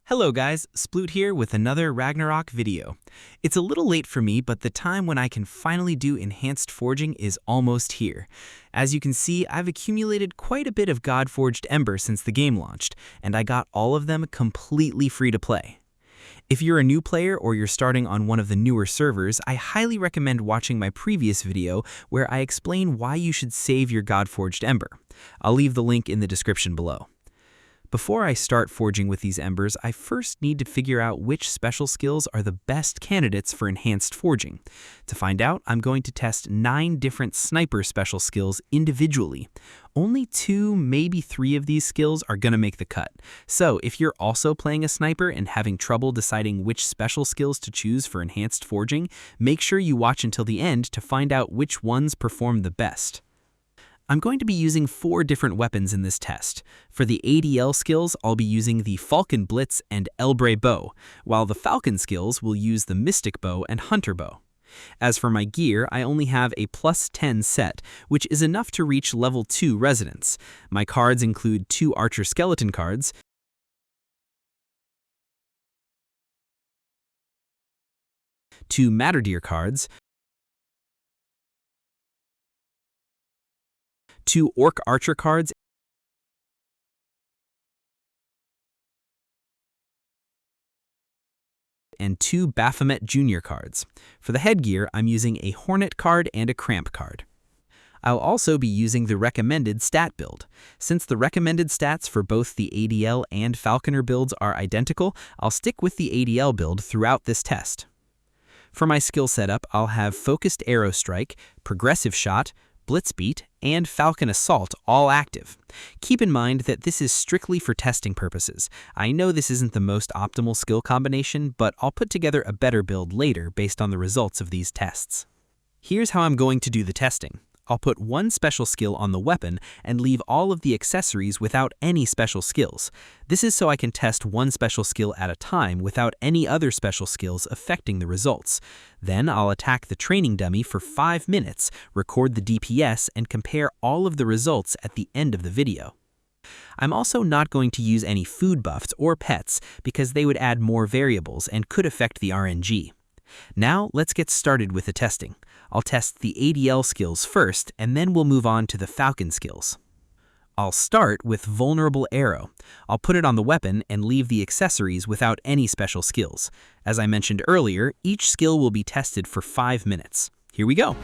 Hello guys, Sploot here with another Ragnarok video. It's a little late for me, but the time when I can finally do enhanced forging is almost here. As you can see, I've accumulated quite a bit of God-forged Ember since the game launched, and I got all of them completely free to play. If you're a new player or you're starting on one of the newer servers, I highly recommend watching my previous video where I explain why you should save your God-forged Ember. I'll leave the link in the description below. Before I start forging with these embers, I first need to figure out which special skills are the best candidates for enhanced forging. To find out, I'm going to test 9 different sniper special skills individually. Only 2, maybe 3 of these skills are going to make the cut. So if you're also playing a sniper and having trouble deciding which special skills to choose for enhanced forging, make sure you watch until the end to find out which ones perform the best. I'm going to be using 4 different weapons in this test. For the ADL skills, I'll be using the Falcon Blitz and Ember bow, while the Falcon skills will use the Mystic bow and Hunter bow. As for my gear, I only have a +10 set, which is enough to reach level 2 Resonance. My cards include 2 Archer Skeleton cards, 2 Matterdeer cards, 2 Orc Archer cards, and 2 Baphomet Jr. cards. For the headgear, I'm using a Hornet card and a Cramp card. I'll also be using the recommended stat build. Since the recommended stats for both the ADL and Falconer builds are identical, I'll stick with the ADL build throughout this test. For my skill setup, I'll have Focused Arrow Strike, Progressive Shot, Blitzbeat, and Falcon Assault all active. Keep in mind that this is strictly for testing purposes. I know this isn't the most optimal skill combination, but I'll put together a better build later based on the results of these tests. Here's how I'm going to do the testing. I'll put 1 special skill on the weapon and leave all of the accessories without any special skills. This is so I can test 1 special skill at a time without any other special skills affecting the results. Then I'll attack the training dummy for 5 minutes, record the DPS, and compare all of the results at the end of the video. I'm also not going to use any food buffs or pets because they would add more variables and could affect the RNG. Now let's get started with the testing. I'll test the ADL skills first, and then we'll move on to the Falcon skills. I'll start with Vulnerable Arrow. I'll put it on the weapon and leave the accessories without any special skills. As I mentioned earlier, each skill will be tested for 5 minutes. Here we go.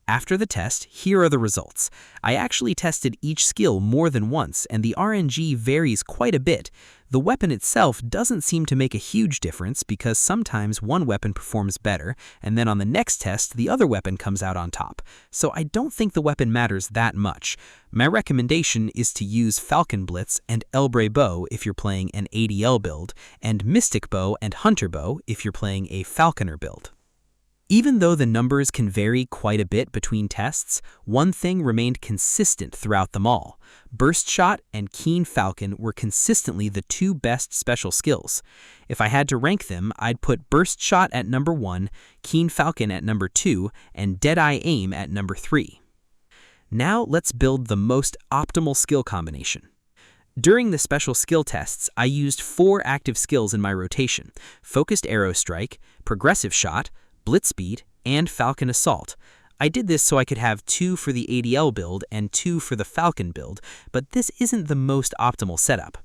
After the test, here are the results. I actually tested each skill more than once, and the RNG varies quite a bit. The weapon itself doesn't seem to make a huge difference because sometimes one weapon performs better, and then on the next test, the other weapon comes out on top. So I don't think the weapon matters that much. My recommendation is to use Falcon Blitz and Elbre Bow if you're playing an ADL build, and Mystic Bow and Hunter Bow if you're playing a Falconer build. Even though the numbers can vary quite a bit between tests, one thing remained consistent throughout them all. Burst Shot and Keen Falcon were consistently the two best special skills. If I had to rank them, I'd put Burst Shot at number 1, Keen Falcon at number 2, and Deadeye Aim at number 3. Now let's build the most optimal skill combination. During the special skill tests, I used 4 active skills in my rotation: Focused Arrow Strike, Progressive Shot, Blitzbeat, and Falcon Assault. I did this so I could have 2 for the ADL build and 2 for the Falcon build, but this isn't the most optimal setup.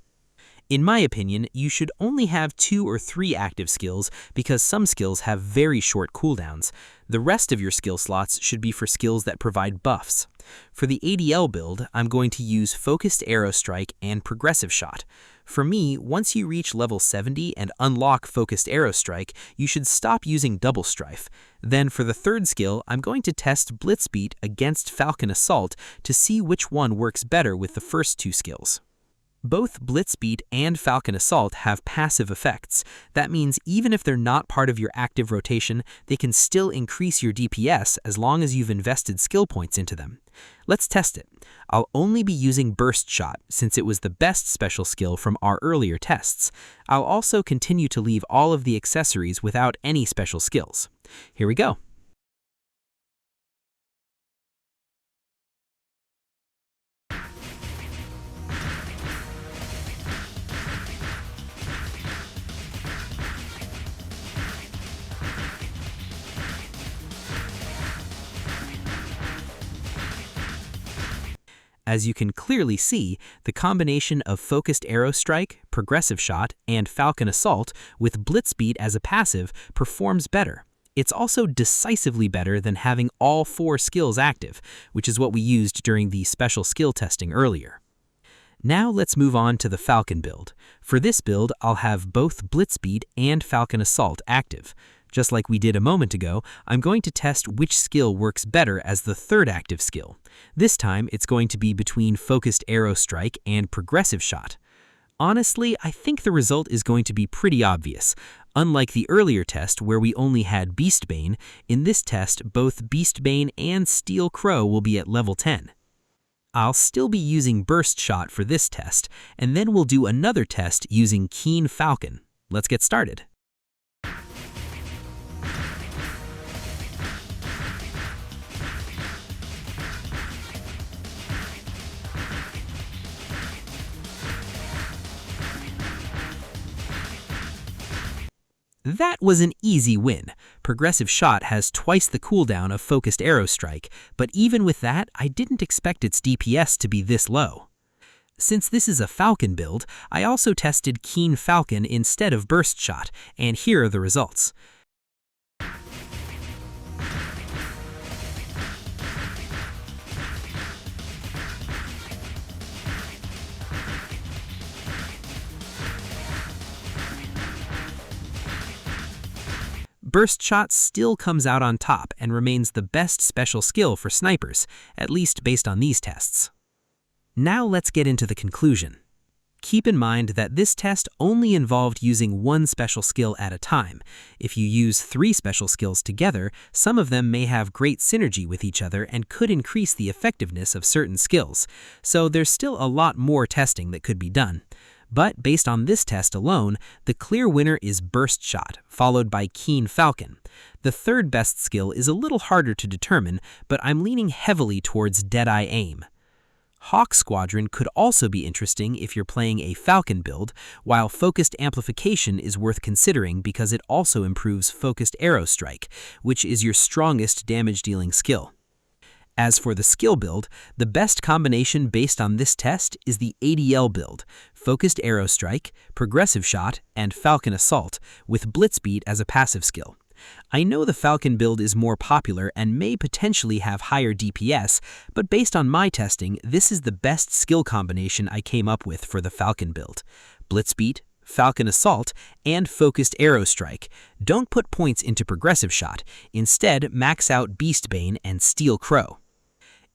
In my opinion, you should only have 2 or 3 active skills because some skills have very short cooldowns. The rest of your skill slots should be for skills that provide buffs. For the ADL build, I'm going to use Focused Arrow Strike and Progressive Shot. For me, once you reach level 70 and unlock Focused Arrow Strike, you should stop using Double Strife. Then for the third skill, I'm going to test Blitzbeat against Falcon Assault to see which one works better with the first 2 skills. Both Blitzbeat and Falcon Assault have passive effects. That means even if they're not part of your active rotation, they can still increase your DPS as long as you've invested skill points into them. Let's test it. I'll only be using Burst Shot since it was the best special skill from our earlier tests. I'll also continue to leave all of the accessories without any special skills. Here we go. As you can clearly see, the combination of Focused Arrow Strike, Progressive Shot, and Falcon Assault with Blitzbeat as a passive performs better. It's also decisively better than having all 4 skills active, which is what we used during the special skill testing earlier. Now let's move on to the Falcon build. For this build, I'll have both Blitzbeat and Falcon Assault active. Just like we did a moment ago, I'm going to test which skill works better as the third active skill. This time, it's going to be between Focused Arrow Strike and Progressive Shot. Honestly, I think the result is going to be pretty obvious. Unlike the earlier test where we only had Beastbane, in this test, both Beastbane and Steel Crow will be at level 10. I'll still be using Burst Shot for this test, and then we'll do another test using Keen Falcon. Let's get started. That was an easy win. Progressive Shot has twice the cooldown of Focused Arrow Strike, but even with that, I didn't expect its DPS to be this low. Since this is a Falcon build, I also tested Keen Falcon instead of Burst Shot, and here are the results. Burst Shot still comes out on top and remains the best special skill for snipers, at least based on these tests. Now let's get into the conclusion. Keep in mind that this test only involved using one special skill at a time. If you use 3 special skills together, some of them may have great synergy with each other and could increase the effectiveness of certain skills, so there's still a lot more testing that could be done. But based on this test alone, the clear winner is Burst Shot, followed by Keen Falcon. The third best skill is a little harder to determine, but I'm leaning heavily towards Deadeye Aim. Hawk Squadron could also be interesting if you're playing a Falcon build, while Focused Amplification is worth considering because it also improves Focused Arrow Strike, which is your strongest damage-dealing skill. As for the skill build, the best combination based on this test is the ADL build, Focused Arrow Strike, Progressive Shot, and Falcon Assault, with Blitzbeat as a passive skill. I know the Falcon build is more popular and may potentially have higher DPS, but based on my testing, this is the best skill combination I came up with for the Falcon build. Blitzbeat, Falcon Assault, and Focused Arrow Strike. Don't put points into Progressive Shot. Instead, max out Beastbane and Steel Crow.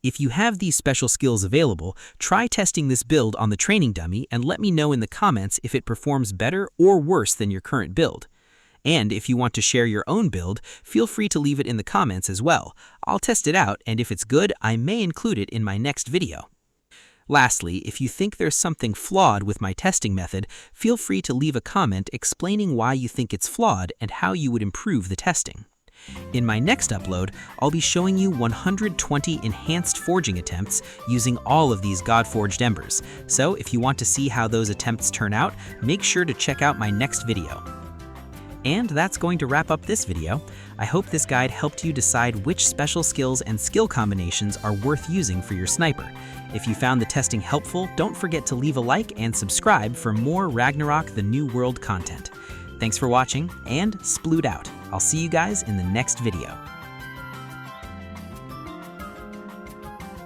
If you have these special skills available, try testing this build on the training dummy and let me know in the comments if it performs better or worse than your current build. And if you want to share your own build, feel free to leave it in the comments as well. I'll test it out, and if it's good, I may include it in my next video. Lastly, if you think there's something flawed with my testing method, feel free to leave a comment explaining why you think it's flawed and how you would improve the testing. In my next upload, I'll be showing you 120 enhanced forging attempts using all of these God-forged embers. So if you want to see how those attempts turn out, make sure to check out my next video. And that's going to wrap up this video. I hope this guide helped you decide which special skills and skill combinations are worth using for your sniper. If you found the testing helpful, don't forget to leave a like and subscribe for more Ragnarok the New World content. Thanks for watching, and sploot out. I'll see you guys in the next video.